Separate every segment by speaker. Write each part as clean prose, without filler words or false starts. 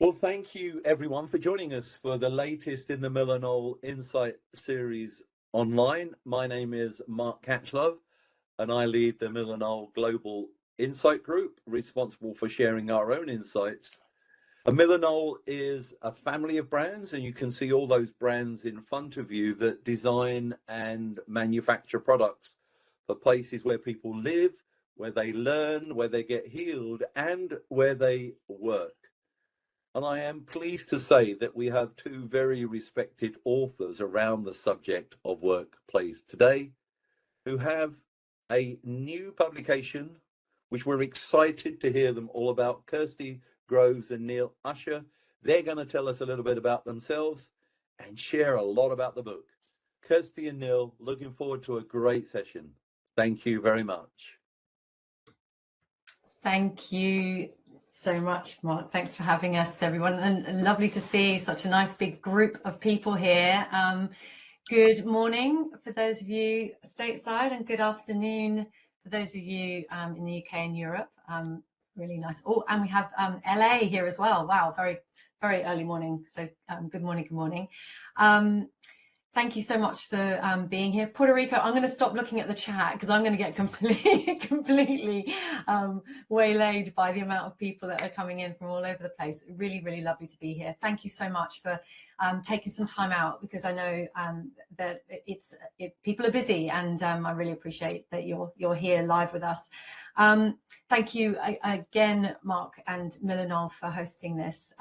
Speaker 1: Well, thank you everyone for joining us for the latest in the Miller Knoll Insight series online. My name is Mark Catchlove and I lead the Miller Knoll Global Insight Group, responsible for sharing our own insights. Miller Knoll is a family of brands, and you can see all those brands in front of you that design and manufacture products for places where people live, where they learn, where they get healed, and where they work. And I am pleased to say that we have two very respected authors around the subject of workplace today who have a new publication, which we're excited to hear them all about. Kursty and Neil Usher. They're going to tell us a little bit about themselves and share a lot about the book. Kursty and Neil, looking forward to a great session. Thank you very much.
Speaker 2: Thank you so much, Mark. Thanks for having us, everyone, and lovely to see such a nice big group of people here. Good morning for those of you stateside, and good afternoon for those of you in the UK and Europe. Really nice. Oh, and we have LA here as well. Wow, very, very early morning. So good morning, good morning. Thank you so much for being here. Puerto Rico, I'm going to stop looking at the chat because I'm going to get completely waylaid by the amount of people that are coming in from all over the place. Really, really lovely to be here. Thank you so much for taking some time out, because I know that people are busy, and I really appreciate that you're here live with us. Thank you again, Mark and Miller Knoll, for hosting this.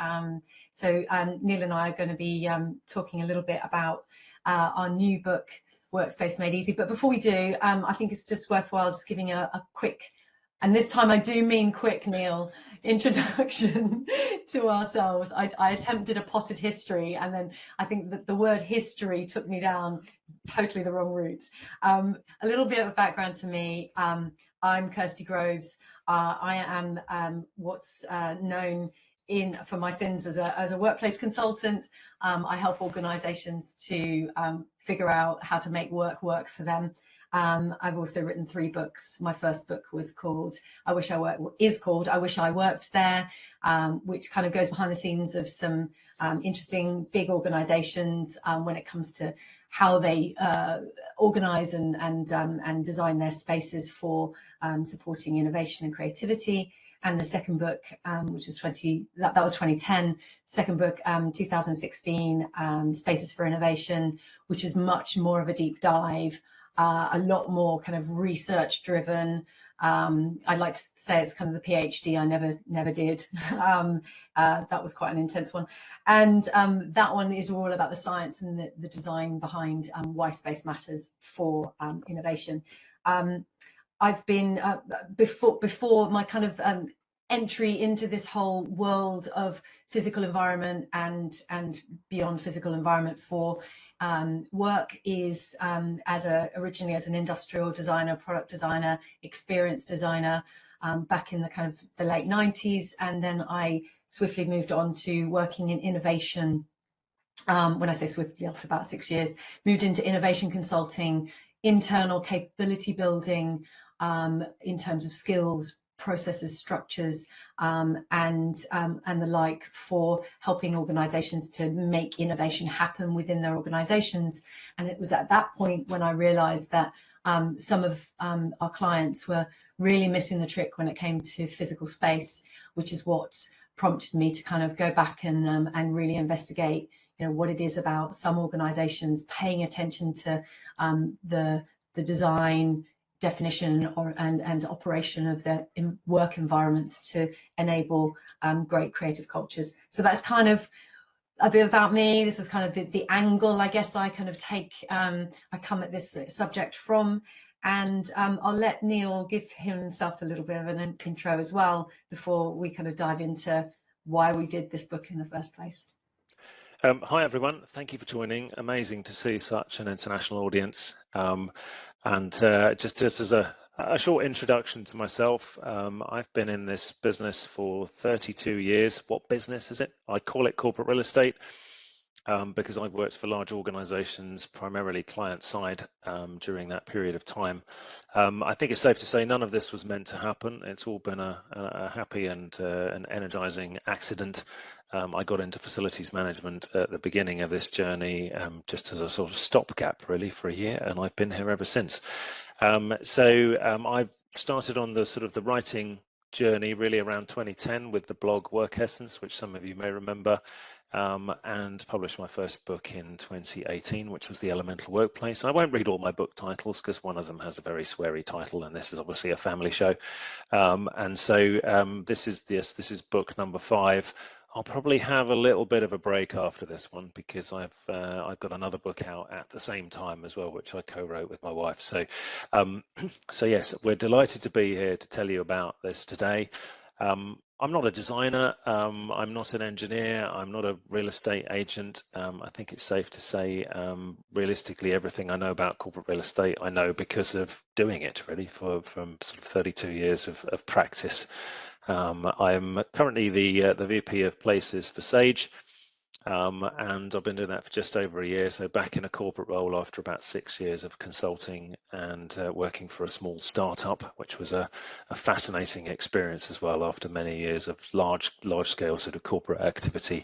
Speaker 2: So Neil and I are going to be talking a little bit about our new book, Workspace Made Easy. But before we do, I think it's just worthwhile just giving a quick, and this time I do mean quick, Neil, introduction to ourselves. I attempted a potted history, and then I think that the word history took me down totally the wrong route. A little bit of background to me. I'm Kursty Groves. I am what's known for my sins as a workplace consultant. I help organizations to figure out how to make work for them. I've also written 3 books. My first book was called I Wish I Worked There, which kind of goes behind the scenes of some interesting big organizations when it comes to how they organize and design their spaces for supporting innovation and creativity. And the second book, which was 2010, second book, 2016, Spaces for Innovation, which is much more of a deep dive, a lot more kind of research driven. I'd like to say it's kind of the PhD I never did. That was quite an intense one. And that one is all about the science and the design behind why space matters for innovation. I've been before my kind of entry into this whole world of physical environment and beyond physical environment for work is originally as an industrial designer, product designer, experience designer back in the kind of the late 90s, and then I swiftly moved on to working in innovation. When I say swiftly, after about 6 years, moved into innovation consulting, internal capability building, in terms of skills, processes, structures, and the like, for helping organizations to make innovation happen within their organizations. And it was at that point when I realized that some of our clients were really missing the trick when it came to physical space, which is what prompted me to kind of go back and really investigate, you know, what it is about some organizations paying attention to the design, definition and operation of their work environments to enable great creative cultures. So that's kind of a bit about me. This is kind of the angle, I guess, I kind of take, I come at this subject from, and I'll let Neil give himself a little bit of an intro as well before we kind of dive into why we did this book in the first place.
Speaker 3: Hi everyone, thank you for joining. Amazing to see such an international audience. And just as a short introduction to myself, I've been in this business for 32 years. What business is it? I call it corporate real estate. because I've worked for large organizations, primarily client side, during that period of time. I think it's safe to say none of this was meant to happen. It's all been a happy and an energizing accident. I got into facilities management at the beginning of this journey, just as a sort of stopgap really for a year, and I've been here ever since. I've started on the sort of the writing journey really around 2010 with the blog Work Essence, which some of you may remember, and published my first book in 2018, which was The Elemental Workplace. I won't read all my book titles because one of them has a very sweary title, and this is obviously a family show. This is book number 5. I'll probably have a little bit of a break after this one because I've got another book out at the same time as well, which I co-wrote with my wife. So yes, we're delighted to be here to tell you about this today. I'm not a designer, I'm not an engineer, I'm not a real estate agent. I think it's safe to say, realistically, everything I know about corporate real estate, I know because of doing it really from sort of 32 years of practice. I'm currently the VP of Places for Sage, and I've been doing that for just over a year, so back in a corporate role after about 6 years of consulting and working for a small startup, which was a fascinating experience as well after many years of large scale sort of corporate activity.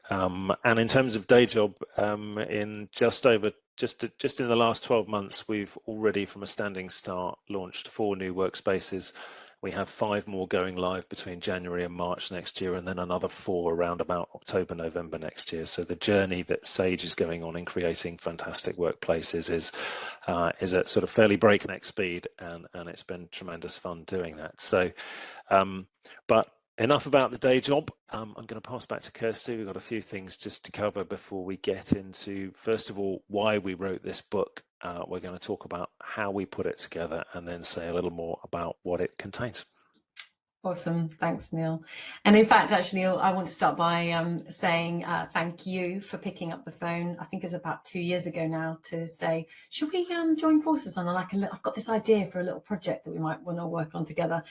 Speaker 3: And in terms of day job, in just in the last 12 months, we've already from a standing start launched 4 new workspaces. We have 5 more going live between January and March next year, and then another 4 around about October, November next year. So the journey that Sage is going on in creating fantastic workplaces is at sort of fairly breakneck speed, and it's been tremendous fun doing that. So, but enough about the day job. I'm going to pass back to Kursty. We've got a few things just to cover before we get into, first of all, why we wrote this book. We're going to talk about how we put it together and then say a little more about what it contains.
Speaker 2: Awesome. Thanks, Neil. And in fact, actually, I want to start by saying thank you for picking up the phone. I think it was about 2 years ago now to say, should we join forces on I've got this idea for a little project that we might want to work on together,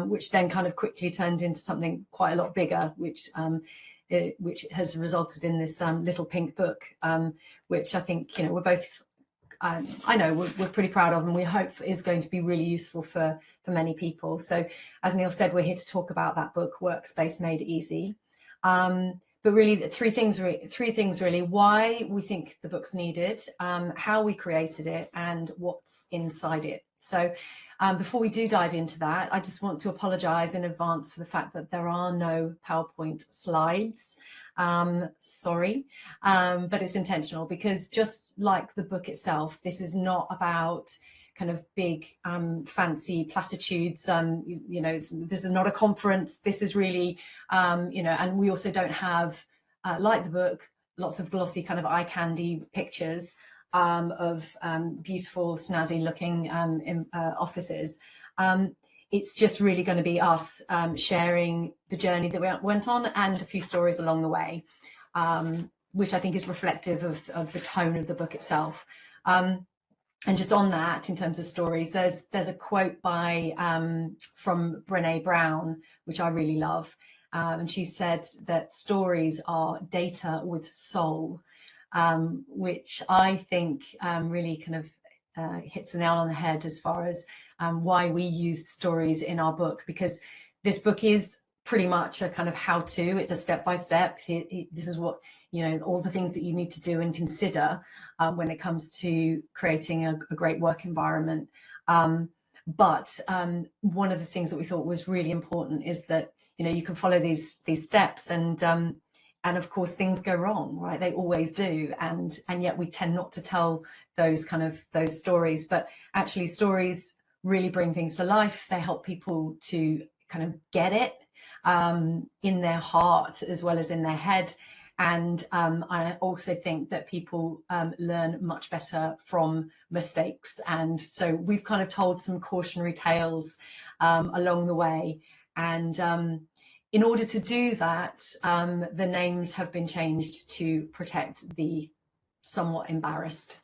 Speaker 2: which then kind of quickly turned into something quite a lot bigger, which has resulted in this little pink book, which I think, we're both I know we're pretty proud of, and we hope is going to be really useful for many people. So as Neil said, we're here to talk about that book, Workspace Made Easy. But really three things really: why we think the book's needed, how we created it, and what's inside it. So before we do dive into that, I just want to apologize in advance for the fact that there are no PowerPoint slides. Sorry, but it's intentional, because just like the book itself, this is not about kind of big fancy platitudes. This is not a conference. This is really and we also don't have like the book, lots of glossy kind of eye candy pictures of beautiful snazzy looking offices. It's just really going to be us sharing the journey that we went on and a few stories along the way, which I think is reflective of the tone of the book itself. And just on that, in terms of stories, there's a quote by from Brené Brown, which I really love. And she said that stories are data with soul, which I think really kind of hits the nail on the head as far as why we used stories in our book, because this book is pretty much a kind of how-to. It's a step-by-step. This is what, all the things that you need to do and consider when it comes to creating a great work environment. But one of the things that we thought was really important is that, you can follow these steps, and of course things go wrong, right? They always do, and yet we tend not to tell those stories. But actually, stories really bring things to life. They help people to kind of get it in their heart as well as in their head. And I also think that people learn much better from mistakes. And so we've kind of told some cautionary tales along the way. And in order to do that, the names have been changed to protect the somewhat embarrassed,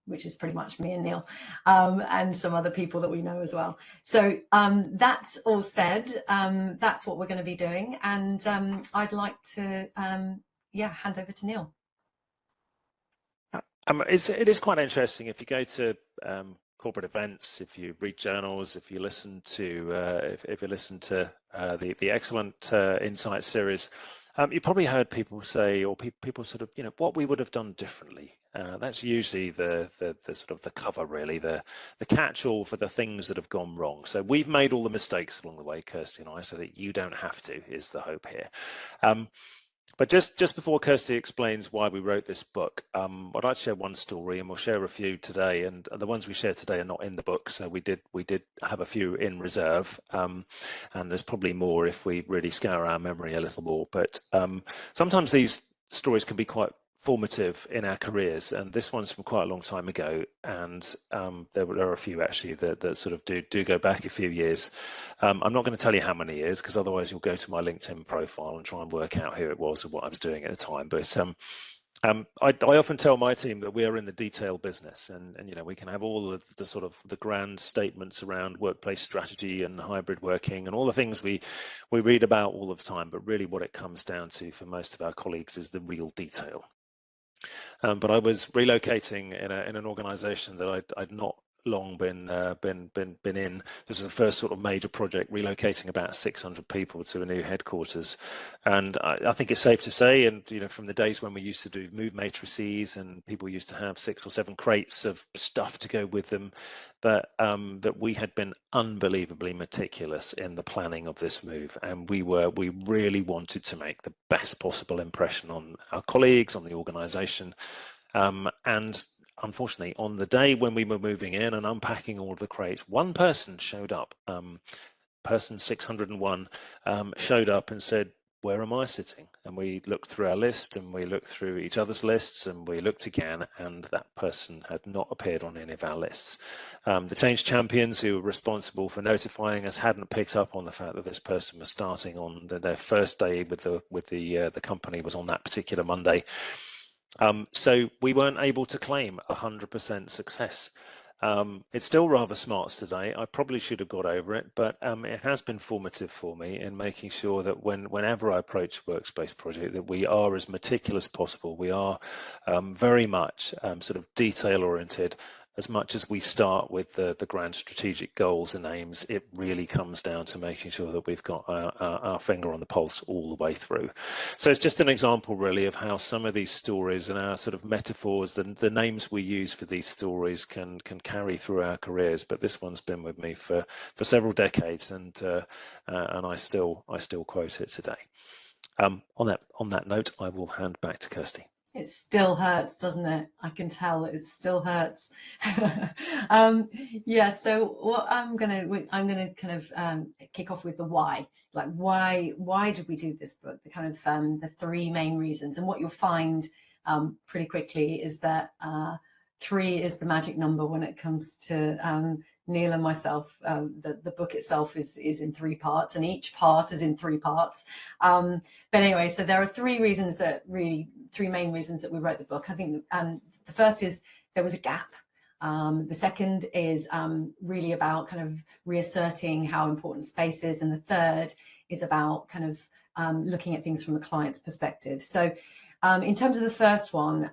Speaker 2: which is pretty much me and Neil, and some other people that we know as well. So that's all said. That's what we're going to be doing. And I'd like to, hand over to Neil.
Speaker 3: It is quite interesting if you go to corporate events, if you read journals, if you listen to if you listen to the excellent Insight series. You probably heard people say, or people sort of, what we would have done differently. That's usually the sort of the cover, really, the catch-all for the things that have gone wrong. So we've made all the mistakes along the way, Kirsty and I, so that you don't have to, is the hope here. But just before Kursty explains why we wrote this book, I'd like to share one story, and we'll share a few today. And the ones we share today are not in the book, so we did have a few in reserve, and there's probably more if we really scour our memory a little more. But sometimes these stories can be quite formative in our careers, and this one's from quite a long time ago, and there are a few actually that sort of do go back a few years. I'm not going to tell you how many years, because otherwise you'll go to my LinkedIn profile and try and work out who it was or what I was doing at the time. But I often tell my team that we are in the detail business, and we can have all of the sort of the grand statements around workplace strategy and hybrid working and all the things we read about all the time, but really what it comes down to for most of our colleagues is the real detail. But I was relocating in an organisation that I'd not long been in. This was the first sort of major project, relocating about 600 people to a new headquarters. And I think it's safe to say, and from the days when we used to do move matrices and people used to have 6 or 7 crates of stuff to go with them, that we had been unbelievably meticulous in the planning of this move, and we really wanted to make the best possible impression on our colleagues, on the organisation, and unfortunately, on the day when we were moving in and unpacking all of the crates, one person showed up. Person 601 showed up and said, "Where am I sitting?" And we looked through our list, and we looked through each other's lists, and we looked again, and that person had not appeared on any of our lists. The change champions who were responsible for notifying us hadn't picked up on the fact that this person was starting on their first day with the company was on that particular Monday. So we weren't able to claim 100% success. It's still rather smarts today. I probably should have got over it, but it has been formative for me in making sure that whenever I approach a Workspace project, that we are as meticulous as possible. We are very much sort of detail oriented. As much as we start with the grand strategic goals and aims, it really comes down to making sure that we've got our finger on the pulse all the way through. So it's just an example really of how some of these stories and our sort of metaphors, the names we use for these stories can carry through our careers. But this one's been with me for several decades, and I still quote it today. On that note, I will hand back to Kursty.
Speaker 2: It still hurts, doesn't it? I can tell it still hurts. Yeah. So what I'm gonna kind of kick off with the why. Like why did we do this book? The kind of the 3 main reasons. And what you'll find pretty quickly is that 3 is the magic number when it comes to Neil and myself. The book itself is in 3 parts, and each part is in 3 parts. But anyway, so there are 3 main reasons that we wrote the book. I think the first is there was a gap. The second is really about kind of reasserting how important space is, and the third is about kind of looking at things from a client's perspective. So in terms of the first one,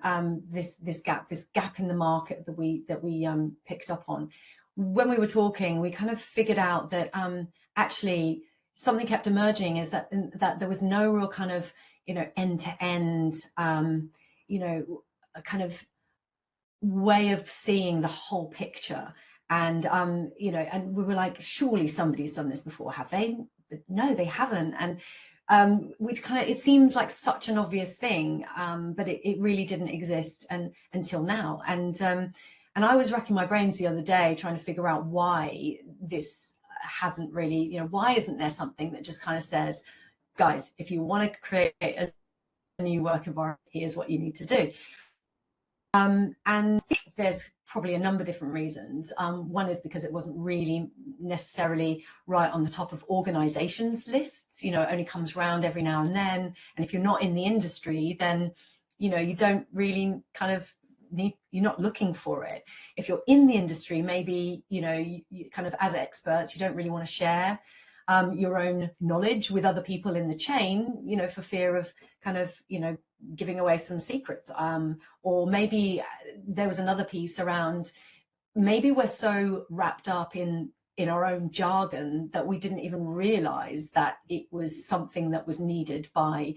Speaker 2: this gap in the market that we picked up on, when we were talking, we kind of figured out that actually something kept emerging, is that there was no real kind of end-to-end a kind of way of seeing the whole picture. And and we were like, surely somebody's done this before, have they? No, they haven't. And it seems like such an obvious thing, but it really didn't exist until now. And I was racking my brains the other day trying to figure out why this hasn't really, why isn't there something that just kind of says, guys, if you want to create a new work environment, here's what you need to do. And there's probably a number of different reasons. One is because it wasn't really necessarily right on the top of organizations' lists. It only comes around every now and then. And if you're not in the industry, then, you don't really kind of you're not looking for it. If you're in the industry, maybe, you kind of as experts, you don't really want to share your own knowledge with other people in the chain, for fear of kind of, giving away some secrets, or maybe there was another piece around, maybe we're so wrapped up in our own jargon that we didn't even realize that it was something that was needed by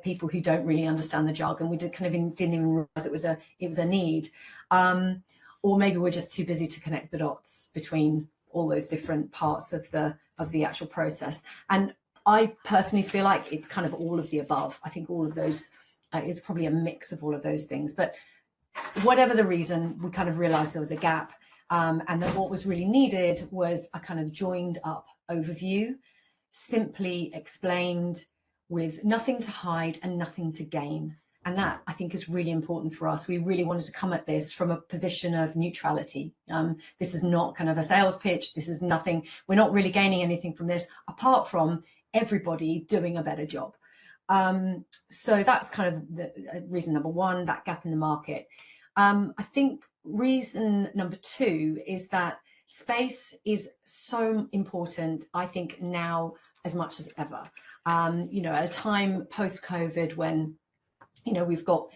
Speaker 2: people who don't really understand the jargon. We didn't even realize it was a need, or maybe we're just too busy to connect the dots between all those different parts of the actual process. And I personally feel like it's kind of all of the above. I think all of those is probably a mix of all of those things. But whatever the reason, we kind of realized there was a gap, and that what was really needed was a kind of joined up overview, simply explained, with nothing to hide and nothing to gain. And that, I think, is really important for us. We really wanted to come at this from a position of neutrality. This is not kind of a sales pitch. This is nothing. We're not really gaining anything from this, apart from everybody doing a better job. So that's kind of the reason number one, that gap in the market. I think reason number two is that space is so important, I think, now as much as ever. At a time post-COVID when, we've got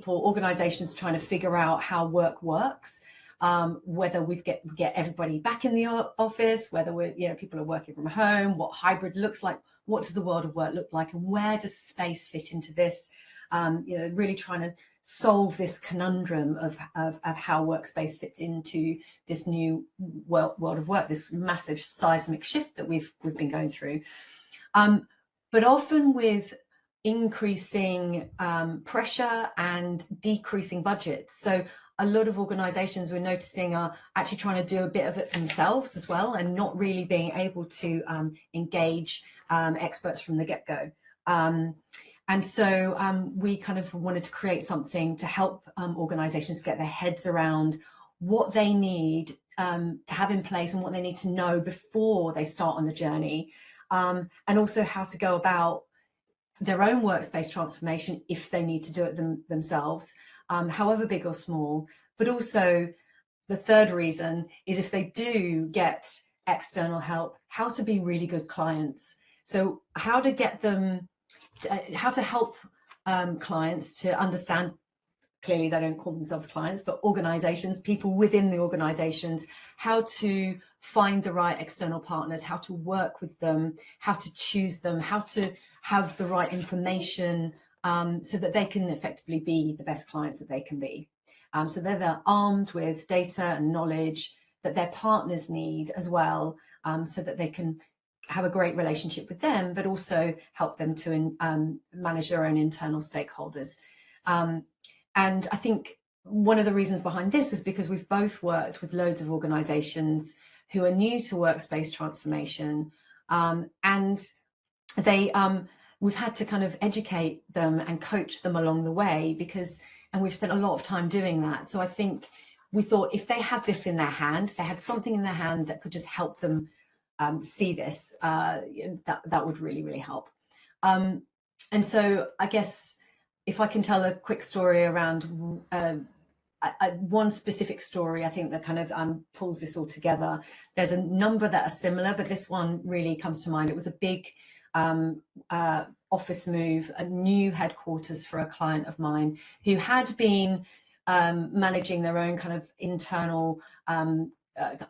Speaker 2: organizations trying to figure out how work works, whether we get everybody back in the office, whether people are working from home, what hybrid looks like, what does the world of work look like, and where does space fit into this? Really trying to solve this conundrum of how workspace fits into this new world of work, this massive seismic shift that we've been going through. But often with increasing pressure and decreasing budgets. So a lot of organizations we're noticing are actually trying to do a bit of it themselves as well, and not really being able to engage experts from the get-go. And so we kind of wanted to create something to help organizations get their heads around what they need to have in place and what they need to know before they start on the journey, and also how to go about their own workspace transformation if they need to do it themselves, however big or small. But also the third reason is, if they do get external help, how to be really good clients. So how to get them, how to help clients to understand, clearly they don't call themselves clients, but organizations, people within the organizations, how to find the right external partners, how to work with them, how to choose them, how to have the right information, so that they can effectively be the best clients that they can be. So they're armed with data and knowledge that their partners need as well, so that they can have a great relationship with them, but also help them to manage their own internal stakeholders. And I think one of the reasons behind this is because we've both worked with loads of organizations who are new to workspace transformation, and we've had to kind of educate them and coach them along the way, and we've spent a lot of time doing that. So I think we thought, if they had this in their hand, if they had something in their hand that could just help them see this, that would really, really help. And so I guess if I can tell a quick story around one specific story, I think that kind of pulls this all together. There's a number that are similar, but this one really comes to mind. It was a big office move, a new headquarters for a client of mine who had been managing their own kind of internal,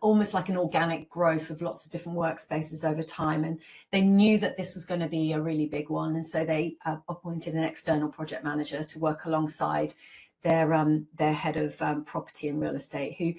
Speaker 2: almost like an organic growth of lots of different workspaces over time. And they knew that this was going to be a really big one. And so they appointed an external project manager to work alongside their head of property and real estate, who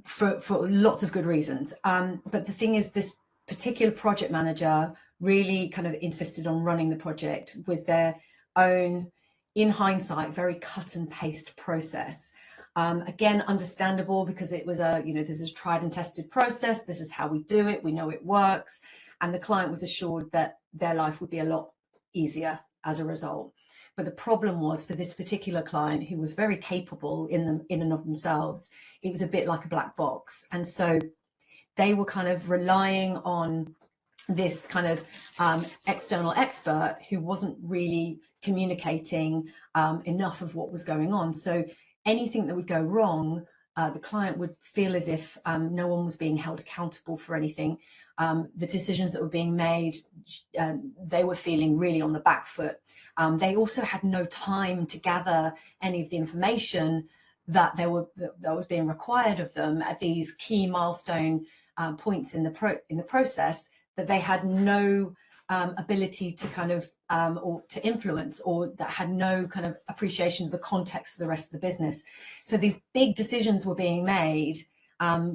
Speaker 2: for lots of good reasons. But the thing is, this particular project manager really kind of insisted on running the project with their own, in hindsight, very cut and paste process. Again, understandable, because it was this is a tried and tested process. This is how we do it. We know it works. And the client was assured that their life would be a lot easier as a result. But the problem was, for this particular client, who was very capable in and of themselves, it was a bit like a black box. And so they were kind of relying on this kind of external expert who wasn't really communicating enough of what was going on. So anything that would go wrong, the client would feel as if no one was being held accountable for anything. The decisions that were being made, they were feeling really on the back foot. They also had no time to gather any of the information that was being required of them at these key milestone points in the process, that they had no ability to kind of or to influence, or that had no kind of appreciation of the context of the rest of the business. So these big decisions were being made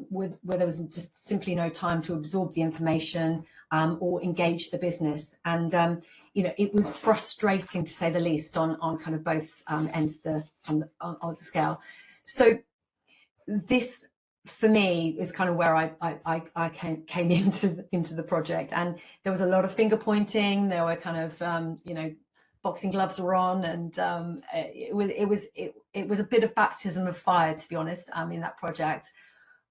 Speaker 2: where there was just simply no time to absorb the information or engage the business. And it was frustrating, to say the least, on kind of both ends of the scale. So this, for me, is kind of where I came into the project, and there was a lot of finger pointing. There were kind of boxing gloves were on, and it was a bit of baptism of fire, to be honest, in that project.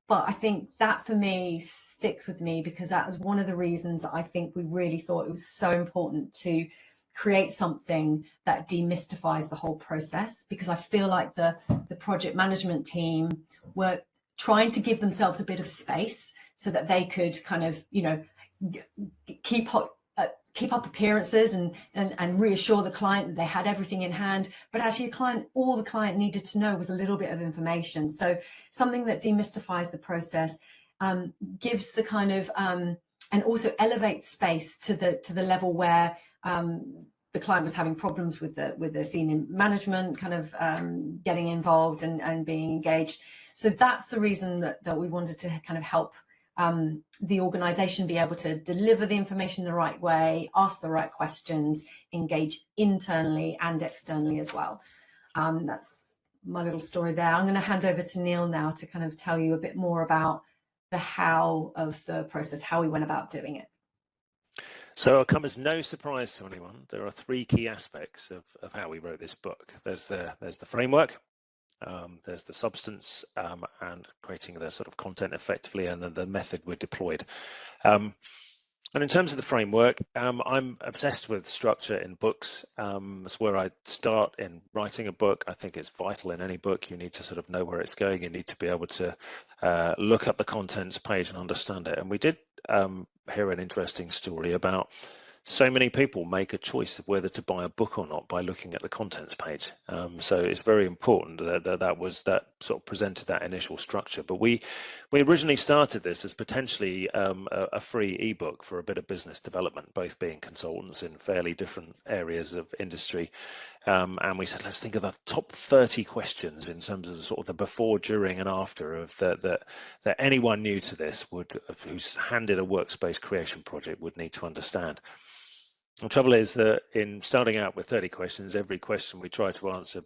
Speaker 2: But I think that, for me, sticks with me, because that was one of the reasons I think we really thought it was so important to create something that demystifies the whole process, because I feel like the project management team were trying to give themselves a bit of space so that they could kind of, keep up appearances and reassure the client that they had everything in hand. But actually, all the client needed to know was a little bit of information. So something that demystifies the process, gives the kind of and also elevates space to the level where the client was having problems with the senior management kind of getting involved and being engaged. So that's the reason that we wanted to kind of help the organization be able to deliver the information the right way, ask the right questions, engage internally and externally as well. That's my little story there. I'm going to hand over to Neil now to kind of tell you a bit more about the how of the process, how we went about doing it.
Speaker 3: So it'll come as no surprise to anyone. There are three key aspects of how we wrote this book. There's the framework, there's the substance, and creating the sort of content effectively, and then the method we deployed. And in terms of the framework, I'm obsessed with structure in books. It's where I start in writing a book. I think it's vital in any book. You need to sort of know where it's going. You need to be able to look up the contents page and understand it. And we did hear an interesting story about so many people make a choice of whether to buy a book or not by looking at the contents page. So it's very important that sort of presented that initial structure. But we originally started this as potentially a free ebook for a bit of business development, both being consultants in fairly different areas of industry. And we said, let's think of the top 30 questions in terms of sort of the before, during, and after of that anyone new to this who's handed a workspace creation project would need to understand. The trouble is that in starting out with 30 questions, every question we try to answer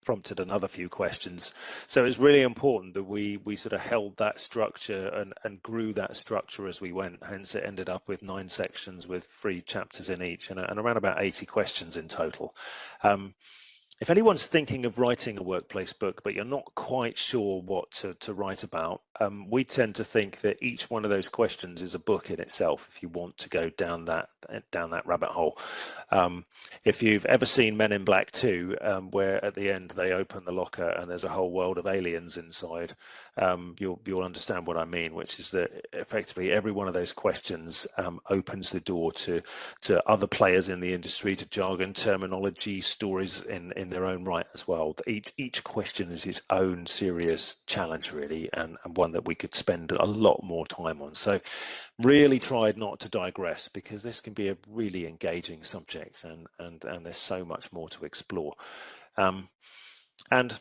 Speaker 3: prompted another few questions. So it's really important that we sort of held that structure and grew that structure as we went. Hence, it ended up with 9 sections with 3 chapters in each and around about 80 questions in total. If anyone's thinking of writing a workplace book, but you're not quite sure what to write about, we tend to think that each one of those questions is a book in itself if you want to go down that rabbit hole. If you've ever seen Men in Black 2, where at the end they open the locker and there's a whole world of aliens inside, you'll understand what I mean, which is that effectively every one of those questions opens the door to other players in the industry, to jargon, terminology, stories in their own right as well. Each question is its own serious challenge, really, and one that we could spend a lot more time on. So really tried not to digress, because this can be a really engaging subject, and there's so much more to explore. And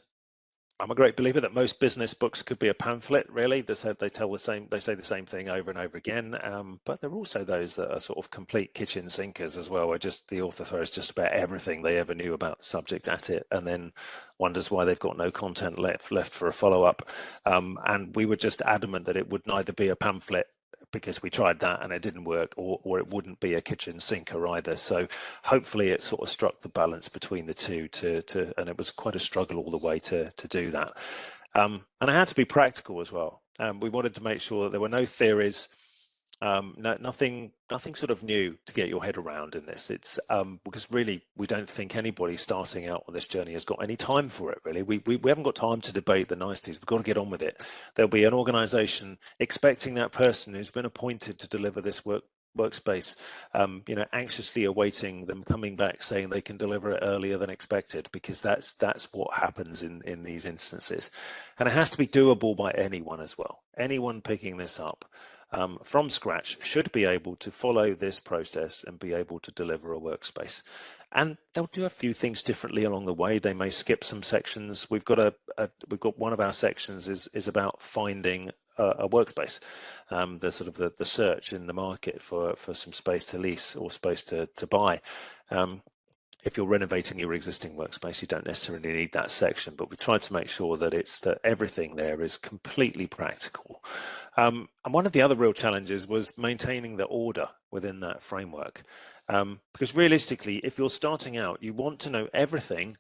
Speaker 3: I'm a great believer that most business books could be a pamphlet, really. They say the same thing over and over again. But there are also those that are sort of complete kitchen sinkers as well, where just the author throws just about everything they ever knew about the subject at it, and then wonders why they've got no content left for a follow-up. And we were just adamant that it would neither be a pamphlet, because we tried that and it didn't work, or it wouldn't be a kitchen sinker either. So hopefully it sort of struck the balance between the two and it was quite a struggle all the way to do that. And I had to be practical as well. We wanted to make sure that there were no theories, Nothing sort of new to get your head around in this. It's because really we don't think anybody starting out on this journey has got any time for it. Really, we haven't got time to debate the niceties. We've got to get on with it. There'll be an organisation expecting that person who's been appointed to deliver this workspace, anxiously awaiting them coming back saying they can deliver it earlier than expected, because that's what happens in these instances. And it has to be doable by anyone as well. Anyone picking this up from scratch should be able to follow this process and be able to deliver a workspace. And they'll do a few things differently along the way. They may skip some sections. We've got one of our sections is about finding a workspace, the search in the market for some space to lease or space to buy. If you're renovating your existing workspace, you don't necessarily need that section, but we tried to make sure that everything there is completely practical. And one of the other real challenges was maintaining the order within that framework. Because realistically, if you're starting out, you want to know everything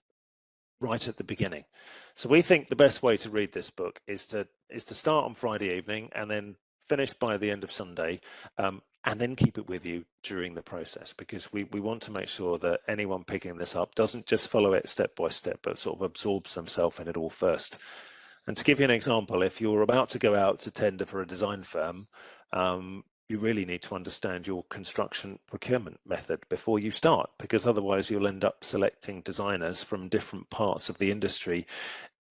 Speaker 3: right at the beginning. So we think the best way to read this book is to start on Friday evening and then finish by the end of Sunday, and then keep it with you during the process, because we want to make sure that anyone picking this up doesn't just follow it step by step, but sort of absorbs themselves in it all first. And to give you an example, if you're about to go out to tender for a design firm, you really need to understand your construction procurement method before you start, because otherwise you'll end up selecting designers from different parts of the industry,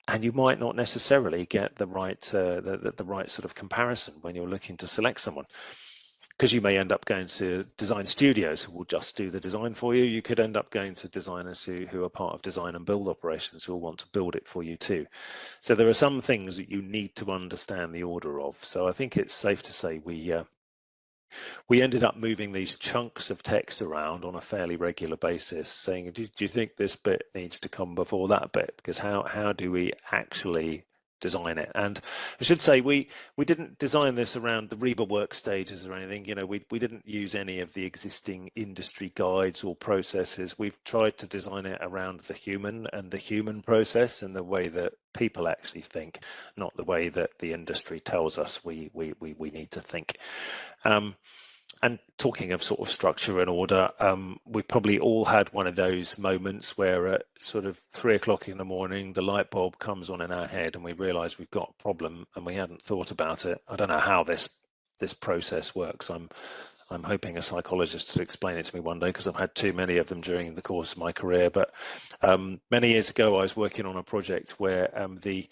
Speaker 3: and you might not necessarily get the right sort of comparison when you're looking to select someone. Because you may end up going to design studios who will just do the design for you. You could end up going to designers who are part of design and build operations who will want to build it for you too. So there are some things that you need to understand the order of. So I think it's safe to say we ended up moving these chunks of text around on a fairly regular basis, saying, do you think this bit needs to come before that bit? Because how do we actually design it? And I should say we didn't design this around the Reba work stages or anything. We didn't use any of the existing industry guides or processes. We've tried to design it around the human and the human process and the way that people actually think, not the way that the industry tells us we need to think. And talking of sort of structure and order, we probably all had one of those moments where at sort of 3 o'clock in the morning, the light bulb comes on in our head and we realise we've got a problem and we hadn't thought about it. I don't know how this process works. I'm hoping a psychologist will explain it to me one day, because I've had too many of them during the course of my career. But many years ago, I was working on a project where the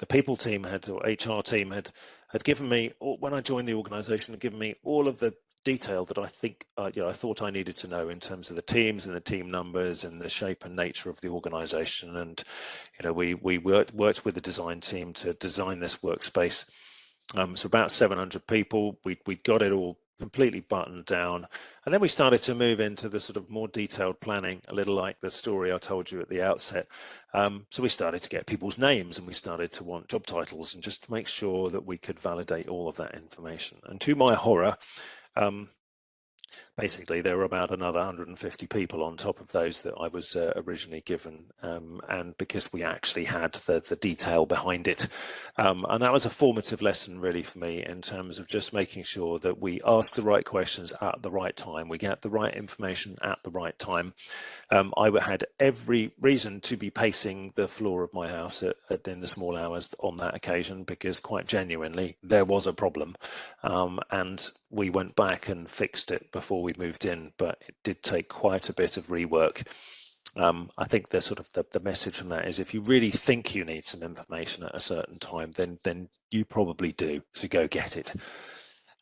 Speaker 3: people team or HR team had given me, when I joined the organisation, had given me all of the detail that I think I thought I needed to know in terms of the teams and the team numbers and the shape and nature of the organisation. And we worked with the design team to design this workspace. So about 700 people. We got it all completely buttoned down, and then we started to move into the sort of more detailed planning, a little like the story I told you at the outset. So we started to get people's names and we started to want job titles, and just to make sure that we could validate all of that information. And to my horror, basically there were about another 150 people on top of those that I was originally given, and because we actually had the detail behind it, and that was a formative lesson really for me, in terms of just making sure that we ask the right questions at the right time, we get the right information at the right time. I had every reason to be pacing the floor of my house in the small hours on that occasion, because quite genuinely there was a problem, and we went back and fixed it before we moved in, but it did take quite a bit of rework. I think the message from that is, if you really think you need some information at a certain time, then you probably do, so go get it.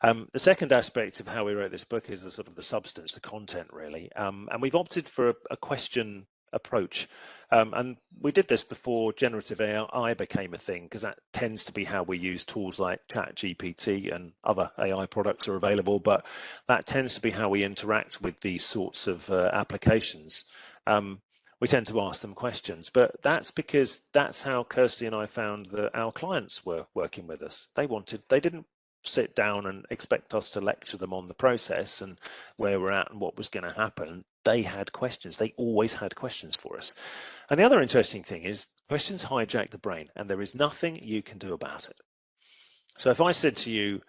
Speaker 3: The second aspect of how we wrote this book is the substance, the content really, and we've opted for a question approach, and we did this before generative AI became a thing, because that tends to be how we use tools like ChatGPT and other AI products are available, but that tends to be how we interact with these sorts of applications. We tend to ask them questions, but that's because that's how Kursty and I found that our clients were working with us. They didn't sit down and expect us to lecture them on the process and where we're at and what was going to happen. They had questions. They always had questions for us. And the other interesting thing is, questions hijack the brain, and there is nothing you can do about it. So if I said to you,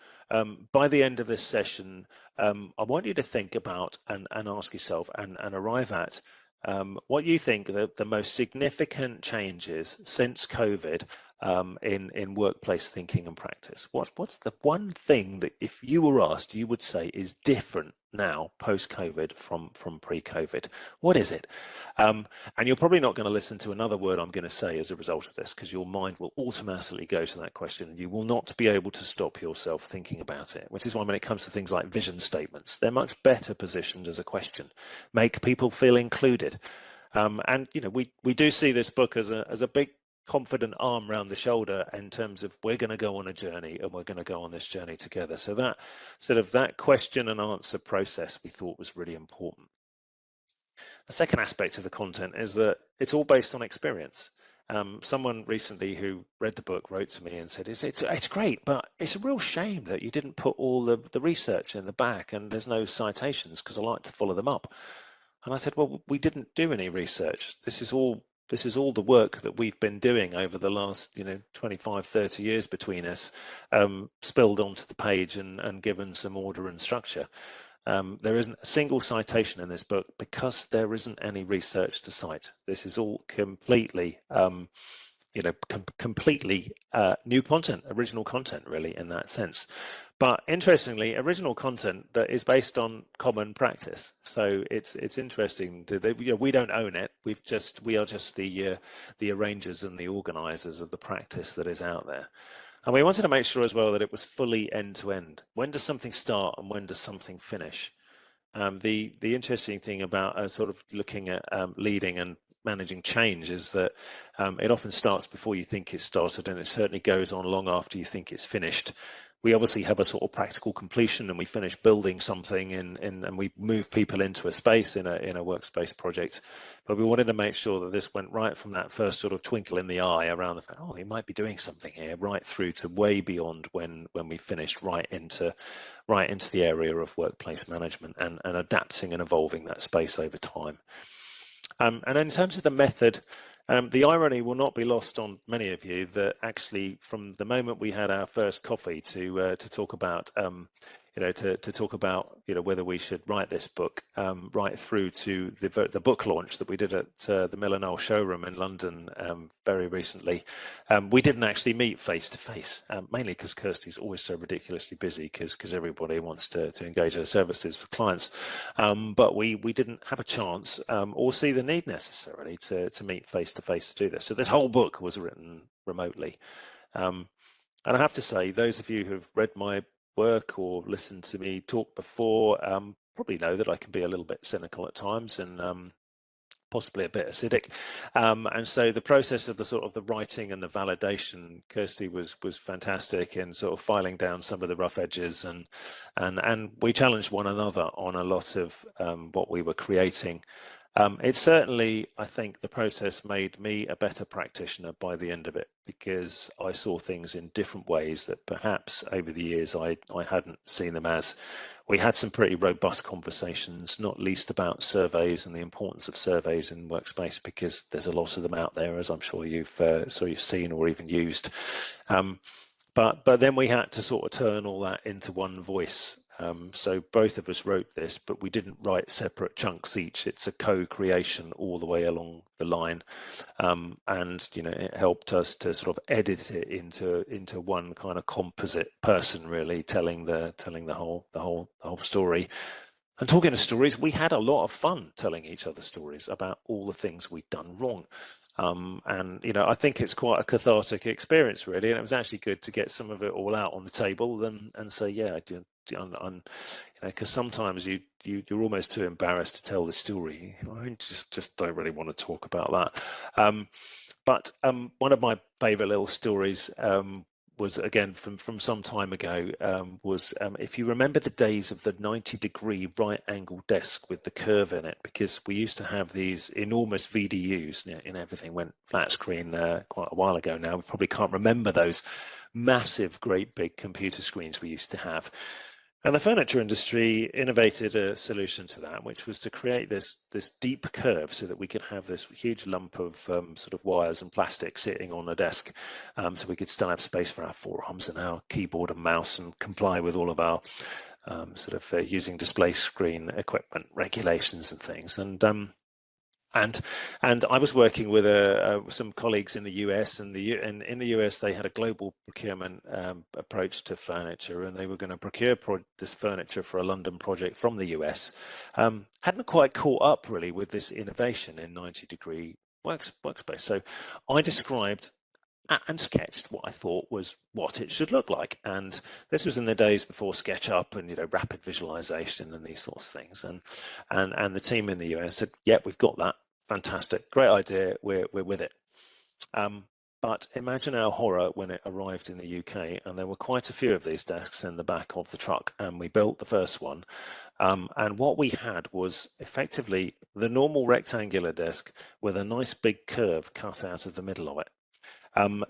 Speaker 3: by the end of this session, I want you to think about and ask yourself and arrive at what you think the most significant changes since COVID in workplace thinking and practice. What's the one thing that if you were asked, you would say is different now post-COVID from pre-COVID? What is it? And you're probably not going to listen to another word I'm going to say as a result of this, because your mind will automatically go to that question and you will not be able to stop yourself thinking about it, which is why when it comes to things like vision statements, they're much better positioned as a question. Make people feel included. And you know, we do see this book as a big confident arm around the shoulder in terms of we're going to go on a journey and we're going to go on this journey together. So that sort of that question and answer process we thought was really important. The second aspect of the content is that it's all based on experience. Someone recently who read the book wrote to me and said, it's great, but it's a real shame that you didn't put all the research in the back and there's no citations because I like to follow them up. And I said, well, we didn't do any research. This is all the work that we've been doing over the last 25, 30 years between us, spilled onto the page and given some order and structure. There isn't a single citation in this book because there isn't any research to cite. This is all completely, completely new content, original content, really, in that sense. But interestingly, original content that is based on common practice. So it's interesting. We don't own it. We are just the arrangers and the organisers of the practice that is out there. And we wanted to make sure as well that it was fully end-to-end. When does something start and when does something finish? The interesting thing about sort of looking at leading and managing change is that it often starts before you think it started, and it certainly goes on long after you think it's finished. We obviously have a sort of practical completion and we finish building something and we move people into a space in a workspace project. But we wanted to make sure that this went right from that first sort of twinkle in the eye around the fact, oh, we might be doing something here, right through to way beyond when we finished, right into the area of workplace management and adapting and evolving that space over time. And in terms of the method, the irony will not be lost on many of you that actually from the moment we had our first coffee to talk about to talk about whether we should write this book, right through to the book launch that we did at the Miller Knoll showroom in London very recently, we didn't actually meet face to face, mainly because Kirsty's always so ridiculously busy because everybody wants to engage their services with clients, but we didn't have a chance or see the need necessarily to meet face to face to do this. So this whole book was written remotely, and I have to say, those of you who've read my work or listened to me talk before probably know that I can be a little bit cynical at times and possibly a bit acidic, and so the process of the writing and the validation, Kirsty was fantastic in sort of filing down some of the rough edges, and we challenged one another on a lot of what we were creating. It certainly, I think, the process made me a better practitioner by the end of it, because I saw things in different ways that perhaps over the years I hadn't seen them as. We had some pretty robust conversations, not least about surveys and the importance of surveys in Workspace, because there's a lot of them out there, as I'm sure you've seen or even used. But then we had to sort of turn all that into one voice. So both of us wrote this, but we didn't write separate chunks each. It's a co-creation all the way along the line, and it helped us to sort of edit it into one kind of composite person, really telling the whole story. And talking of stories, we had a lot of fun telling each other stories about all the things we'd done wrong. And I think it's quite a cathartic experience, really, and it was actually good to get some of it all out on the table and say, yeah, I do. Because sometimes you're almost too embarrassed to tell the story. I just don't really want to talk about that. But one of my favourite little stories was, again, from some time ago, was if you remember the days of the 90-degree right angle desk with the curve in it, because we used to have these enormous VDUs, everything went flat screen quite a while ago now. We probably can't remember those massive, great big computer screens we used to have. And the furniture industry innovated a solution to that, which was to create this deep curve so that we could have this huge lump of sort of wires and plastic sitting on a desk, so we could still have space for our forearms and our keyboard and mouse and comply with all of our sort of using display screen equipment regulations and things. And I was working with some colleagues in the US, and in the US they had a global procurement approach to furniture, and they were going to procure this furniture for a London project from the US. Hadn't quite caught up really with this innovation in 90-degree workspace. So I described and sketched what I thought was what it should look like. And this was in the days before SketchUp and rapid visualization and these sorts of things. And the team in the US said, "Yep, we've got that. Fantastic, great idea. We're with it." But imagine our horror when it arrived in the UK, and there were quite a few of these desks in the back of the truck, and we built the first one. And what we had was effectively the normal rectangular desk with a nice big curve cut out of the middle of it.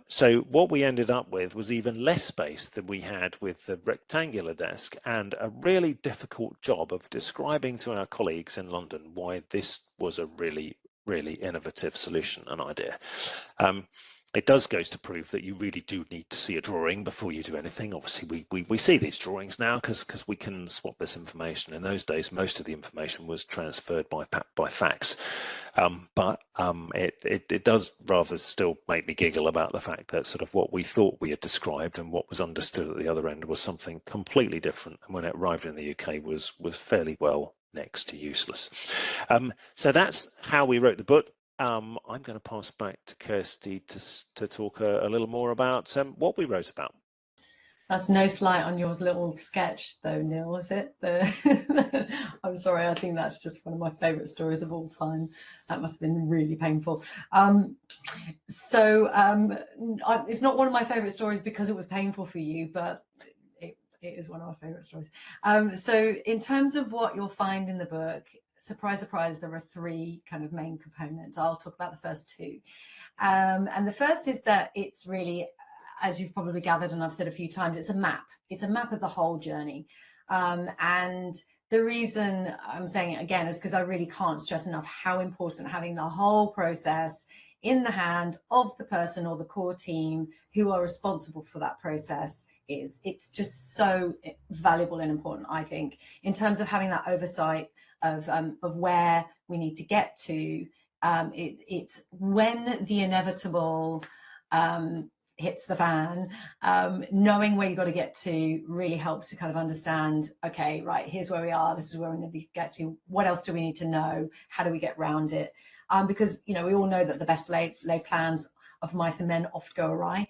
Speaker 3: So what we ended up with was even less space than we had with the rectangular desk, and a really difficult job of describing to our colleagues in London why this was a really innovative solution and idea. It goes to prove that you really do need to see a drawing before you do anything. Obviously, we see these drawings now because we can swap this information. In those days, most of the information was transferred by fax. But it does rather still make me giggle about the fact that sort of what we thought we had described and what was understood at the other end was something completely different. And when it arrived in the UK was fairly well next to useless. So that's how we wrote the book. I'm going to pass back to Kursty to talk a little more about what we wrote about.
Speaker 2: That's no slight on your little sketch though, Neil, is it? I'm sorry, I think that's just one of my favourite stories of all time. That must have been really painful. It's not one of my favourite stories because it was painful for you, but it is one of my favourite stories. So in terms of what you'll find in the book, surprise, surprise, there are three kind of main components. I'll talk about the first two. And the first is that it's really, as you've probably gathered, and I've said a few times, it's a map. It's a map of the whole journey. And the reason I'm saying it again is because I really can't stress enough how important having the whole process in the hand of the person or the core team who are responsible for that process is. It's just so valuable and important, I think, in terms of having that oversight of where we need to get to. It's when the inevitable hits the fan, knowing where you've got to get to really helps to kind of understand, okay, right, here's where we are, this is where we need to get to, what else do we need to know, how do we get around it? Because we all know that the best laid plans of mice and men oft go awry.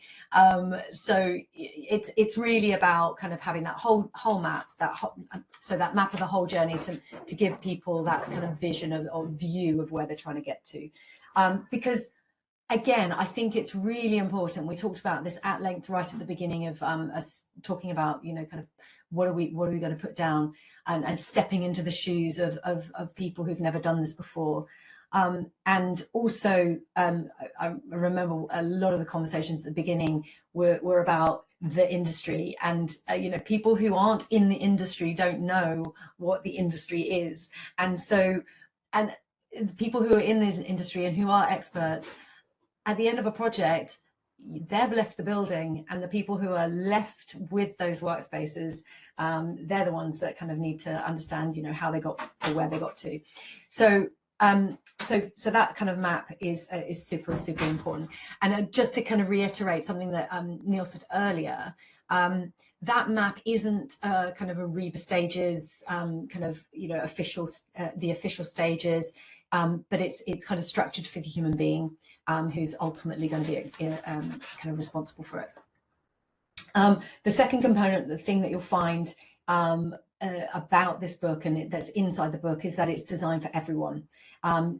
Speaker 2: So it's really about kind of having that whole map, that map of the whole journey to give people that kind of vision or view of where they're trying to get to. Because again, I think it's really important. We talked about this at length right at the beginning of us talking about, kind of what are we going to put down and stepping into the shoes of people who've never done this before. And also, I remember a lot of the conversations at the beginning were about the industry, and people who aren't in the industry don't know what the industry is, and people who are in the industry and who are experts, at the end of a project, they've left the building, and the people who are left with those workspaces, they're the ones that kind of need to understand, how they got to where they got to. So that kind of map is super important. And just to kind of reiterate something that Neil said earlier, that map isn't kind of a Reba stages, the official stages, but it's kind of structured for the human being who's ultimately going to be kind of responsible for it. The second component, the thing that you'll find about this book and that's inside the book, is that it's designed for everyone.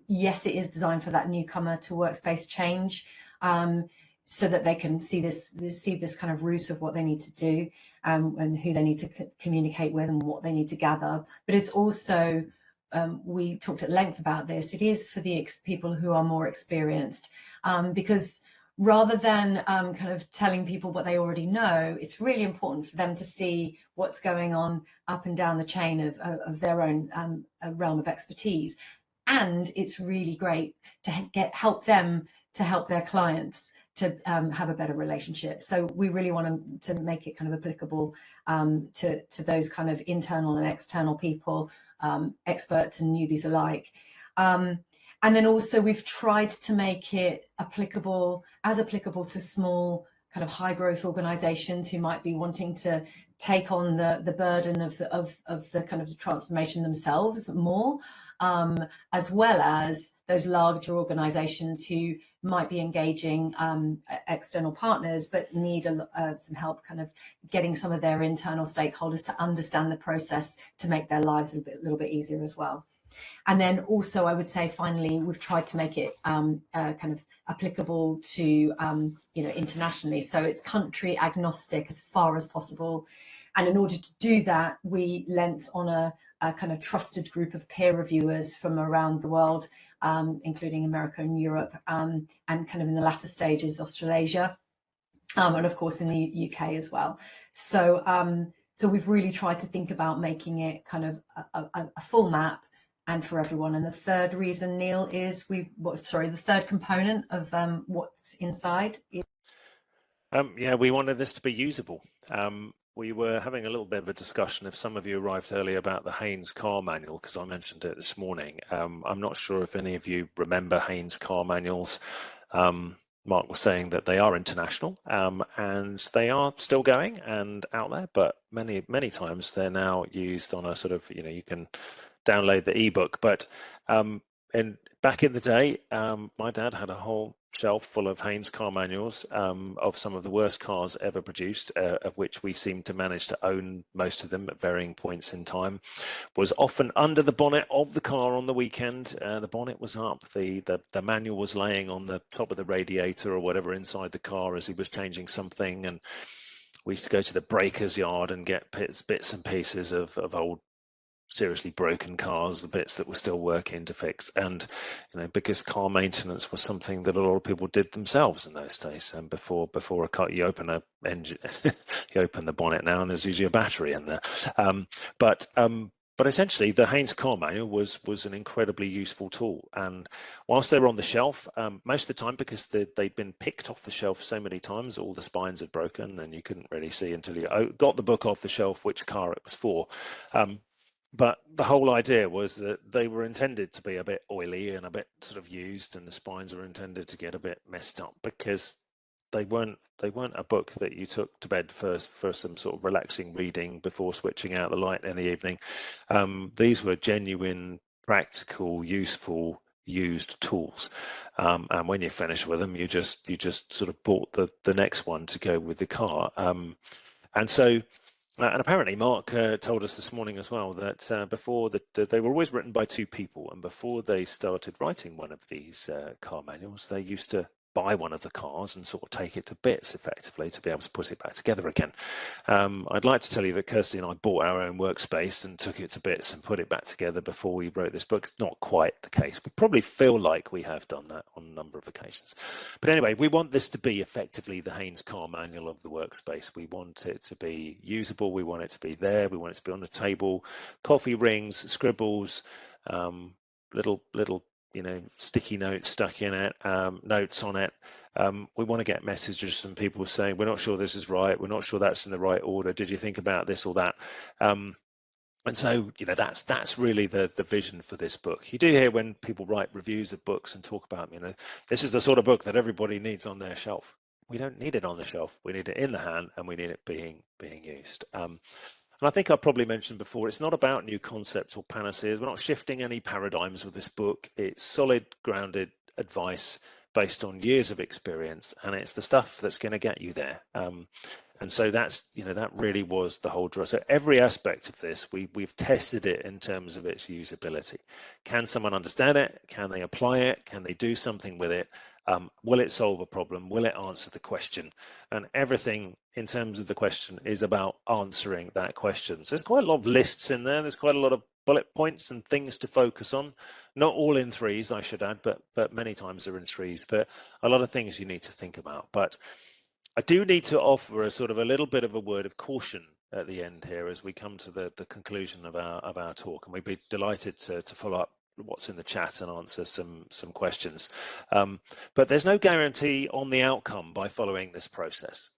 Speaker 2: Yes, it is designed for that newcomer to workspace change, so that they can see this kind of route of what they need to do, and who they need to communicate with and what they need to gather. But it's also, we talked at length about this, it is for the people who are more experienced, because rather than kind of telling people what they already know, it's really important for them to see what's going on up and down the chain of their own realm of expertise. And it's really great to help them to help their clients to have a better relationship. So we really want to make it kind of applicable to those kind of internal and external people, experts and newbies alike. And then also we've tried to make it applicable to small kind of high growth organizations who might be wanting to take on the burden of the kind of transformation themselves more, as well as those larger organizations who might be engaging external partners but need some help kind of getting some of their internal stakeholders to understand the process to make their lives a little bit easier as well. And then also, I would say, finally, we've tried to make it kind of applicable to, internationally. So it's country agnostic as far as possible. And in order to do that, we lent on a kind of trusted group of peer reviewers from around the world, including America and Europe, and kind of in the latter stages, Australasia, and of course in the UK as well. So, so we've really tried to think about making it kind of a full map and for everyone. And the third reason, Neil, is the third component of what's inside.
Speaker 3: Yeah, we wanted this to be usable. We were having a little bit of a discussion, if some of you arrived earlier, about the Haynes car manual, because I mentioned it this morning. I'm not sure if any of you remember Haynes car manuals. Mark was saying that they are international, and they are still going and out there, but many times they're now used on a sort of, you can download the ebook. But back in the day, my dad had a whole shelf full of Haynes car manuals of some of the worst cars ever produced, of which we seem to manage to own most of them at varying points in time. Was often under the bonnet of the car on the weekend. The bonnet was up, the manual was laying on the top of the radiator or whatever inside the car as he was changing something, and we used to go to the breaker's yard and get bits and pieces of old seriously broken cars, the bits that were still working, to fix. And because car maintenance was something that a lot of people did themselves in those days, and before a car, you open a engine you open the bonnet now and there's usually a battery in there, but essentially the Haynes car manual was an incredibly useful tool. And whilst they were on the shelf, most of the time, because they'd been picked off the shelf so many times, all the spines had broken and you couldn't really see until you got the book off the shelf which car it was for. But the whole idea was that they were intended to be a bit oily and a bit sort of used, and the spines were intended to get a bit messed up, because they weren't a book that you took to bed for some sort of relaxing reading before switching out the light in the evening. These were genuine, practical, useful, used tools, and when you finish with them, you just sort of bought the next one to go with the car. And so. And apparently Mark told us this morning as well that before they were always written by two people, and before they started writing one of these car manuals, they used to buy one of the cars and sort of take it to bits effectively to be able to put it back together again. I'd like to tell you that Kursty and I bought our own workspace and took it to bits and put it back together before we wrote this book. It's not quite the case. We probably feel like we have done that on a number of occasions. But anyway, we want this to be effectively the Haynes car manual of the workspace. We want it to be usable. We want it to be there. We want it to be on the table. Coffee rings, scribbles, little sticky notes stuck in it, notes on it. We want to get messages from people saying, we're not sure this is right, we're not sure that's in the right order, did you think about this or that? And so that's really the vision for this book. You do hear when people write reviews of books and talk about, this is the sort of book that everybody needs on their shelf. We don't need it on the shelf, we need it in the hand, and we need it being used. And I think I probably mentioned before, it's not about new concepts or panaceas. We're not shifting any paradigms with this book. It's solid, grounded advice based on years of experience, and it's the stuff that's going to get you there. And so that's, that really was the whole draw. So every aspect of this, we've tested it in terms of its usability. Can someone understand it? Can they apply it? Can they do something with it? Will it solve a problem? Will it answer the question? And everything in terms of the question is about answering that question. So there's quite a lot of lists in there. There's quite a lot of bullet points and things to focus on. Not all in threes, I should add, but many times they're in threes. But a lot of things you need to think about. But I do need to offer a sort of a little bit of a word of caution at the end here as we come to the conclusion of our talk, and we'd be delighted to follow up what's in the chat and answer some questions. But there's no guarantee on the outcome by following this process.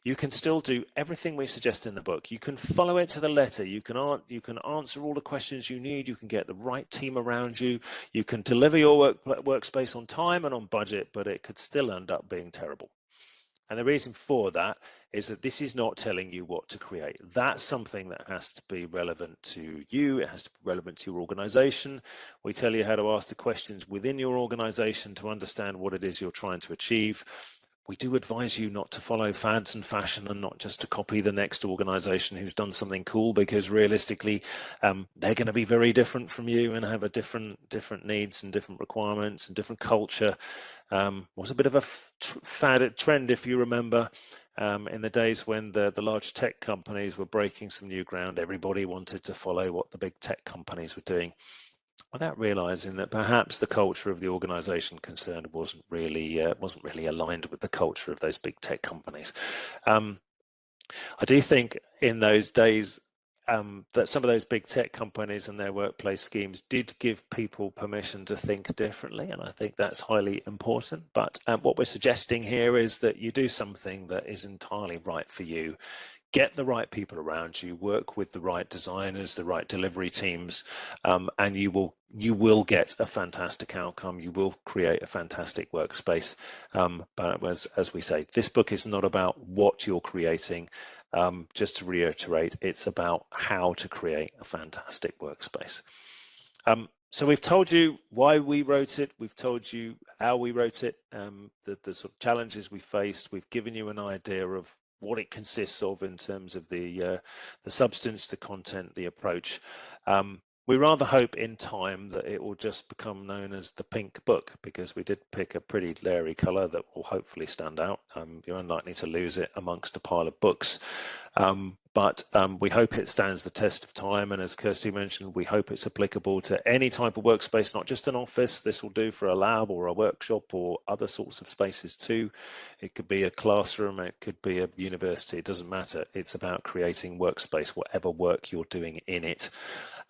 Speaker 3: You can still do everything we suggest in the book. You can follow it to the letter. You can answer all the questions you need. You can get the right team around you. You can deliver your workspace on time and on budget, but it could still end up being terrible. And the reason for that is that this is not telling you what to create. That's something that has to be relevant to you. It has to be relevant to your organization. We tell you how to ask the questions within your organization to understand what it is you're trying to achieve. We do advise you not to follow fads and fashion and not just to copy the next organization who's done something cool, because realistically, they're going to be very different from you and have a different needs and different requirements and different culture. Was a bit of a trend, if you remember, in the days when the large tech companies were breaking some new ground. Everybody wanted to follow what the big tech companies were doing, without realizing that perhaps the culture of the organization concerned wasn't really aligned with the culture of those big tech companies. I do think in those days that some of those big tech companies and their workplace schemes did give people permission to think differently, and I think that's highly important. But what we're suggesting here is that you do something that is entirely right for you. Get the right people around you, work with the right designers, the right delivery teams, and you will get a fantastic outcome. You will create a fantastic workspace. But as we say, this book is not about what you're creating. Just to reiterate, it's about how to create a fantastic workspace. So we've told you why we wrote it. We've told you how we wrote it, the sort of challenges we faced. We've given you an idea of what it consists of in terms of the substance, the content, the approach. We rather hope in time that it will just become known as the pink book, because we did pick a pretty leery colour that will hopefully stand out. You're unlikely to lose it amongst a pile of books. But we hope it stands the test of time, and as Kursty mentioned, we hope it's applicable to any type of workspace, not just an office. This will do for a lab or a workshop or other sorts of spaces too. It could be a classroom, it could be a university, it doesn't matter. It's about creating workspace, whatever work you're doing in it.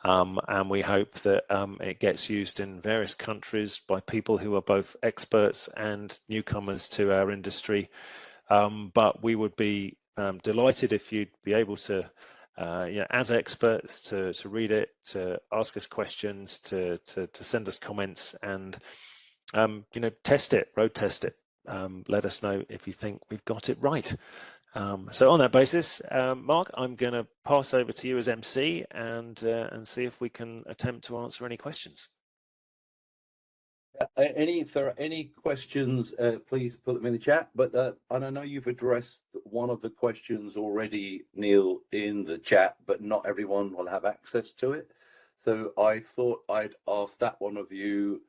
Speaker 3: And we hope that it gets used in various countries by people who are both experts and newcomers to our industry. But we would be delighted if you'd be able to, as experts, to read it, to ask us questions, to send us comments, and test it, road test it. Let us know if you think we've got it right. So on that basis, Mark, I'm going to pass over to you as MC and see if we can attempt to answer any questions.
Speaker 1: If there are any questions, please put them in the chat. But and I know you've addressed one of the questions already, Neil, in the chat, but not everyone will have access to it. So I thought I'd ask that one of you.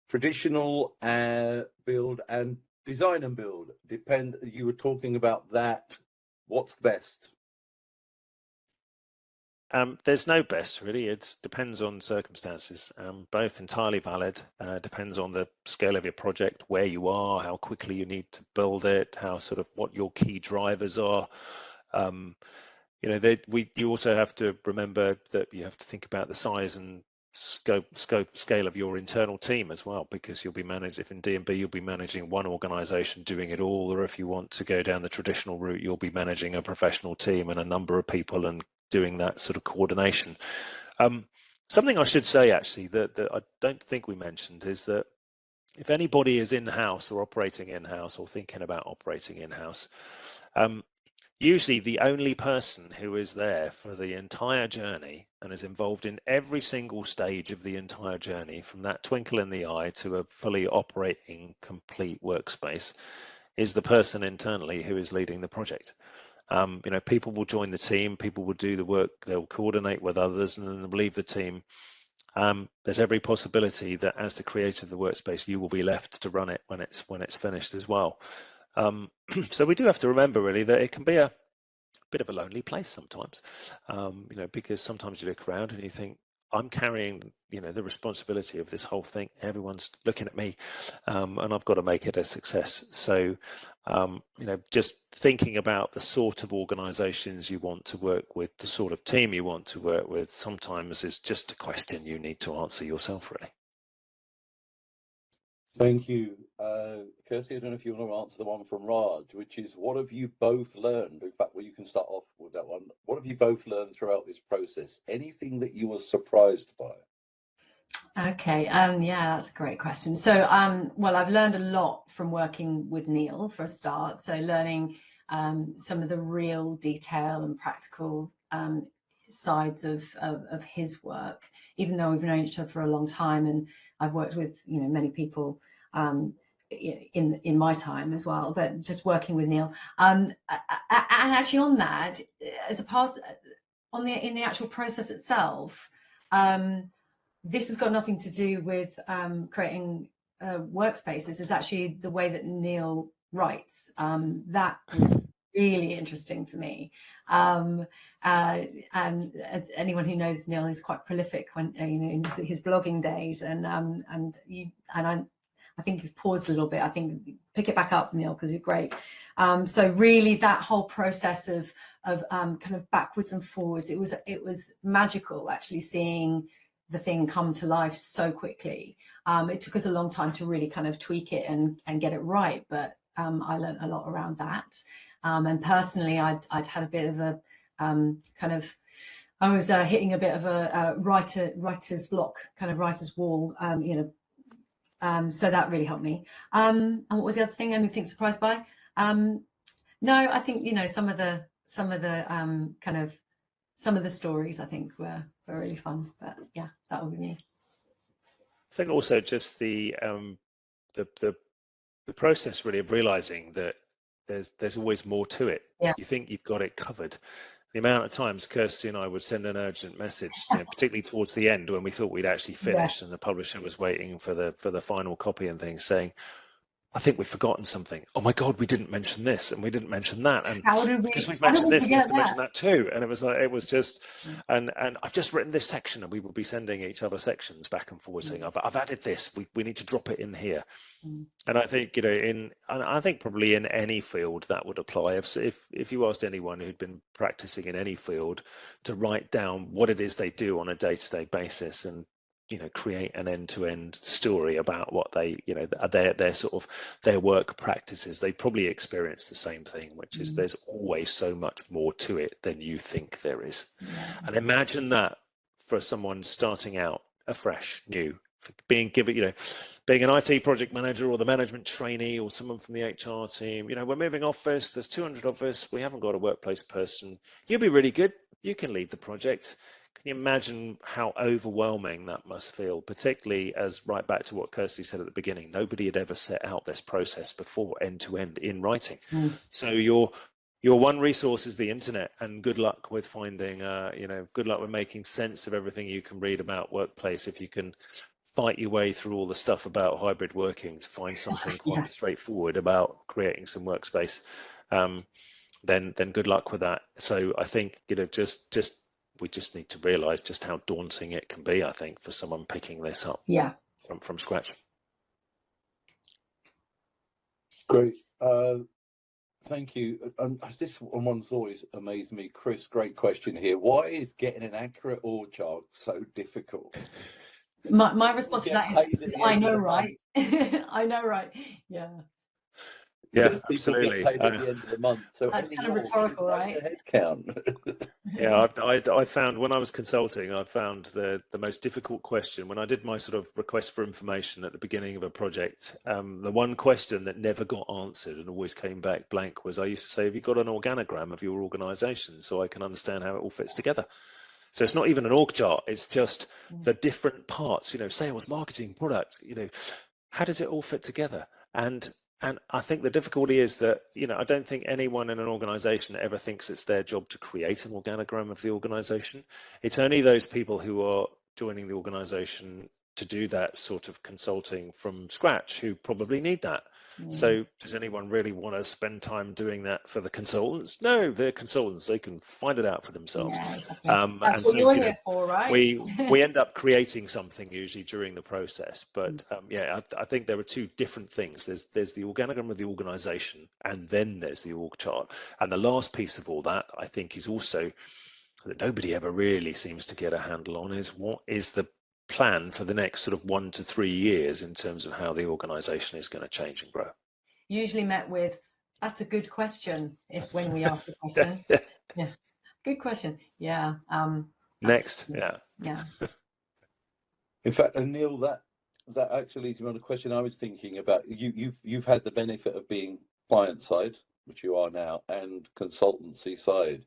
Speaker 1: Traditional build and design and build. You were talking about that. What's best?
Speaker 3: There's no best, really. It depends on circumstances. Both entirely valid. Depends on the scale of your project, where you are, how quickly you need to build it, what your key drivers are. You also have to remember that you have to think about the size and scale of your internal team as well, because you'll be managed, if in D&B you'll be managing one organization doing it all, or if you want to go down the traditional route, you'll be managing a professional team and a number of people and doing that sort of coordination. Something I should say actually that I don't think we mentioned is that if anybody is in-house or operating in-house or thinking about operating in-house, usually the only person who is there for the entire journey and is involved in every single stage of the entire journey, from that twinkle in the eye to a fully operating complete workspace, is the person internally who is leading the project. People will join the team, people will do the work, they'll coordinate with others, and then they'll leave the team. there's every possibility that as the creator of the workspace, you will be left to run it when it's finished as well. So we do have to remember really that it can be a bit of a lonely place sometimes, because sometimes you look around and you think, I'm carrying, the responsibility of this whole thing. Everyone's looking at me, and I've got to make it a success. So, just thinking about the sort of organizations you want to work with, the sort of team you want to work with, sometimes is just a question you need to answer yourself, really.
Speaker 1: Thank you. Kursty, I don't know if you want to answer the one from Raj, which is, what have you both learned? In fact, well, you can start off with that one. What have you both learned throughout this process? Anything that you were surprised by?
Speaker 2: Okay, yeah, that's a great question. So, well, I've learned a lot from working with Neil for a start. So learning some of the real detail and practical sides of his work, even though we've known each other for a long time, and I've worked with many people in my time as well, but just working with Neil, and actually on that, as a past in the actual process itself, this has got nothing to do with creating workspaces. It's actually the way that Neil writes. That was really interesting for me. And as anyone who knows Neil, he's quite prolific when in his blogging days, and I think you've paused a little bit. I think pick it back up, Neil, because you're great. So really, that whole process of kind of backwards and forwards, it was magical actually seeing the thing come to life so quickly. It took us a long time to really kind of tweak it and get it right, but I learned a lot around that. And personally, I'd had a bit of a I was hitting a bit of a writer's block, kind of writer's wall, so that really helped me. And what was the other thing? Anything surprised by? No, I think some of the stories I think were really fun. But yeah, that would be me.
Speaker 3: I think also just the process really of realizing that there's always more to it.
Speaker 2: Yeah.
Speaker 3: You think you've got it covered. The amount of times Kursty and I would send an urgent message, particularly towards the end when we thought we'd actually finished, and the publisher was waiting for the final copy and things, saying, I think we've forgotten something. Oh my God, we didn't mention this and we didn't mention that. And because we've mentioned this, we have to mention that too. And it was just, and I've just written this section, and we will be sending each other sections back and forward saying, I've added this, we need to drop it in here. And I think, I think probably in any field that would apply. If you asked anyone who'd been practicing in any field to write down what it is they do on a day-to-day basis and create an end-to-end story about what they, their sort of their work practices, they probably experience the same thing, which is there's always so much more to it than you think there is. And imagine that for someone starting out afresh, new, being given, being an IT project manager or the management trainee or someone from the HR team. We're moving office, there's 200 of us, we haven't got a workplace person. You'll be really good, you can lead the project. Can you imagine how overwhelming that must feel, particularly as right back to what Kursty said at the beginning, nobody had ever set out this process before end to end in writing. So your one resource is the internet, and good luck with finding, good luck with making sense of everything you can read about workplace. If you can fight your way through all the stuff about hybrid working to find something quite straightforward about creating some workspace, then good luck with that. So I think, we just need to realize just how daunting it can be, I think, for someone picking this up from scratch.
Speaker 1: Great. Thank you. This one's always amazed me. Chris, great question here. Why is getting an accurate org chart so difficult?
Speaker 2: My response to that is I know, right? I know, right? Yeah.
Speaker 1: Yeah, absolutely. Get paid at the end of the month, so
Speaker 2: that's kind of rhetorical, right?
Speaker 1: Head count.
Speaker 3: Yeah, I found when I was consulting, I found the most difficult question when I did my sort of request for information at the beginning of a project. The one question that never got answered and always came back blank was, I used to say, have you got an organogram of your organisation so I can understand how it all fits together? So it's not even an org chart, it's just the different parts, sales, marketing, product, how does it all fit together? And I think the difficulty is that, I don't think anyone in an organization ever thinks it's their job to create an organogram of the organization. It's only those people who are joining the organization to do that sort of consulting from scratch who probably need that. So does anyone really want to spend time doing that for the consultants? No, they're consultants. They can find it out for themselves.
Speaker 2: Yeah, exactly.
Speaker 3: That's
Speaker 2: what
Speaker 3: so,
Speaker 2: you're here for, right?
Speaker 3: we end up creating something usually during the process. But yeah, I think there are two different things. There's the organogram of the organization, and then there's the org chart. And the last piece of all that, I think, is also that nobody ever really seems to get a handle on is what is the plan for the next sort of 1 to 3 years in terms of how the organization is going to change and grow.
Speaker 2: Usually met with, that's a good question, if when we ask the question. Yeah, good question. Yeah.
Speaker 3: Next, yeah.
Speaker 1: In fact, and Neil, that actually leads me on a question I was thinking about. You've had the benefit of being client side, which you are now, and consultancy side.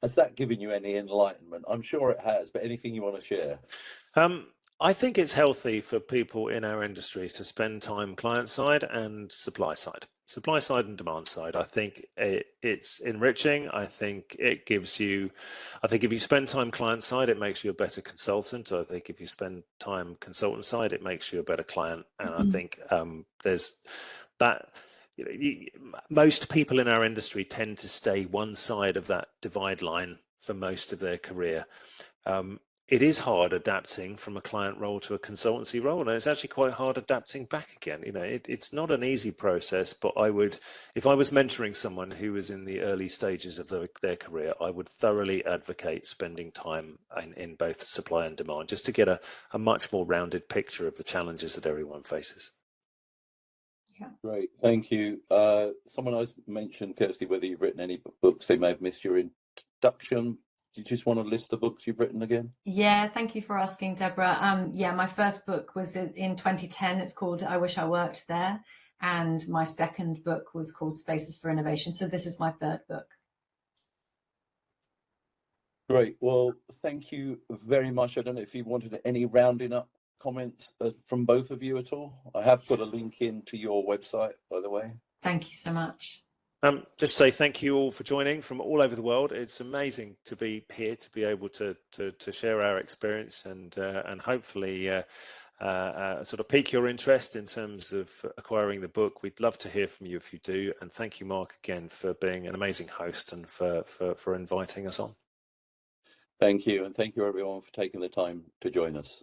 Speaker 1: Has that given you any enlightenment? I'm sure it has, but anything you want to share?
Speaker 3: I think it's healthy for people in our industry to spend time client side and supply side and demand side. I think it's enriching. I think it gives you, I think if you spend time client side, it makes you a better consultant. I think if you spend time consultant side, it makes you a better client. And I think there's that. Most people in our industry tend to stay one side of that divide line for most of their career. It is hard adapting from a client role to a consultancy role, and it's actually quite hard adapting back again. It's not an easy process, but if I was mentoring someone who was in the early stages of their career, I would thoroughly advocate spending time in both supply and demand, just to get a much more rounded picture of the challenges that everyone faces.
Speaker 2: Yeah.
Speaker 1: Great, thank you. Someone else mentioned, Kirsty, whether you've written any books. They may have missed your introduction. Do you just want to list the books you've written again?
Speaker 2: Yeah, thank you for asking, Deborah. Yeah, my first book was in 2010. It's called I Wish I Worked There. And my second book was called Spaces for Innovation. So this is my third book.
Speaker 1: Great. Well, thank you very much. I don't know if you wanted any rounding up comments from both of you at all. I have put a link into your website, by the way.
Speaker 2: Thank you so much.
Speaker 3: Just say thank you all for joining from all over the world. It's amazing to be here, to be able to share our experience and hopefully sort of pique your interest in terms of acquiring the book. We'd love to hear from you if you do. And thank you, Mark, again for being an amazing host and for inviting us on.
Speaker 1: Thank you, and thank you everyone for taking the time to join us.